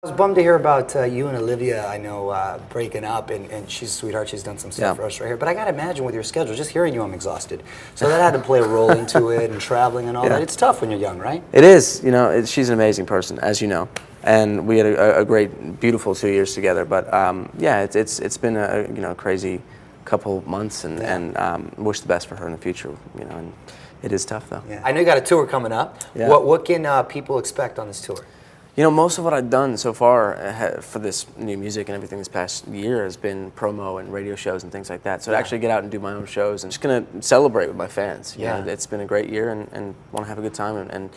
I was bummed to hear about you and Olivia, I know, breaking up, and she's a sweetheart, she's done some stuff for us right here, but I gotta imagine with your schedule, just hearing you, I'm exhausted. So that had to play a role into it, and traveling and all that. It's tough when you're young, right? It is, she's an amazing person, as you know, and we had a great, beautiful 2 years together, but yeah, it's been a crazy couple months, and wish the best for her in the future, and it is tough though. Yeah. I know you got a tour coming up. Yeah. What can people expect on this tour? Most of what I've done so far for this new music and everything this past year has been promo and radio shows and things like that. So to actually get out and do my own shows and just gonna celebrate with my fans. You know, it's been a great year and want to have a good time and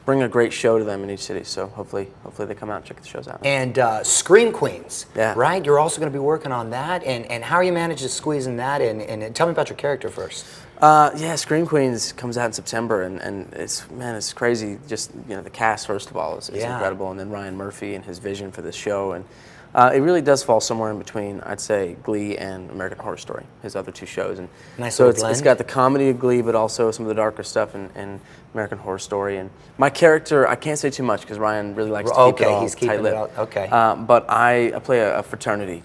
bring a great show to them in each city. So hopefully they come out and check the shows out. And Scream Queens, Yeah. right? You're also going to be working on that. And how are you managing to squeeze in that? And tell me about your character first. Yeah, Scream Queens comes out in September, and it's crazy. Just the cast first of all is incredible, and then Ryan Murphy and his vision for this show, and it really does fall somewhere in between, I'd say, Glee and American Horror Story, his other two shows, and nice so blend. It's got the comedy of Glee, but also some of the darker stuff in American Horror Story. And my character, I can't say too much because Ryan really likes to keep it all he's keeping tight-lipped. it all, okay. But I play a fraternity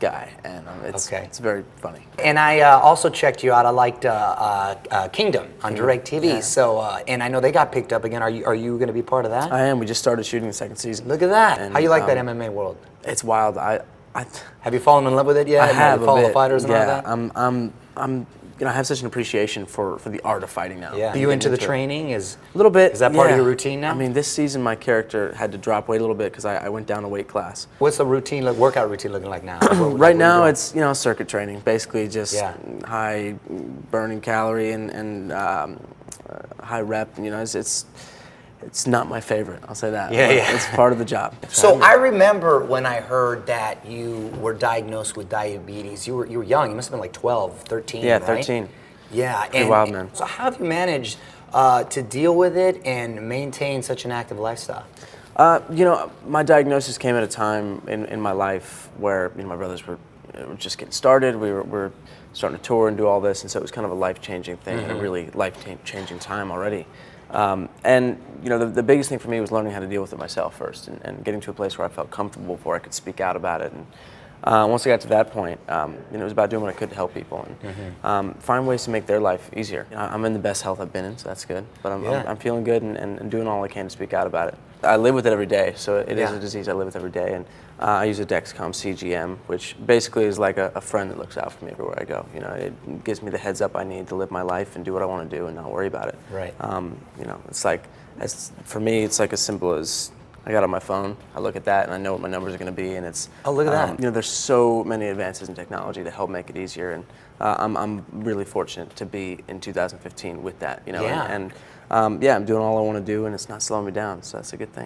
guy, and it's very funny. And I also checked you out. I liked Kingdom on DirecTV. Yeah. So, and I know they got picked up again. Are you going to be part of that? I am. We just started shooting the second season. Look at that. And, how you like that MMA world? It's wild. Have you fallen in love with it yet? I have follow a bit. the fighters and all that? I'm I have such an appreciation for the art of fighting now. Yeah. Are you into the training? A little bit. Is that part of your routine now? I mean, this season my character had to drop weight a little bit because I went down a weight class. What's the workout routine looking like now? Right now it's circuit training, basically just high burning calorie and high rep. It's not my favorite, I'll say that. Yeah. It's part of the job. So I remember when I heard that you were diagnosed with diabetes. You were young. You must have been like 12, 13, Yeah, right? 13. Yeah. Pretty wild, man. So how have you managed to deal with it and maintain such an active lifestyle? My diagnosis came at a time in my life where my brothers were just getting started. We were starting to tour and do all this, and so it was kind of a life-changing thing, and a really life-changing time already. The biggest thing for me was learning how to deal with it myself first, and getting to a place where I felt comfortable before I could speak out about it. And once I got to that point, it was about doing what I could to help people and find ways to make their life easier. I'm in the best health I've been in, so that's good. But I'm feeling good and doing all I can to speak out about it. I live with it every day, so it is a disease I live with every day. And I use a Dexcom CGM, which basically is like a friend that looks out for me everywhere I go. It gives me the heads up I need to live my life and do what I want to do and not worry about it. Right. It's like, for me, it's like as simple as I got on my phone, I look at that, and I know what my numbers are going to be, and it's... Oh, look at that. There's so many advances in technology to help make it easier, and I'm really fortunate to be in 2015 with that, Yeah. I'm doing all I want to do, and it's not slowing me down, so that's a good thing.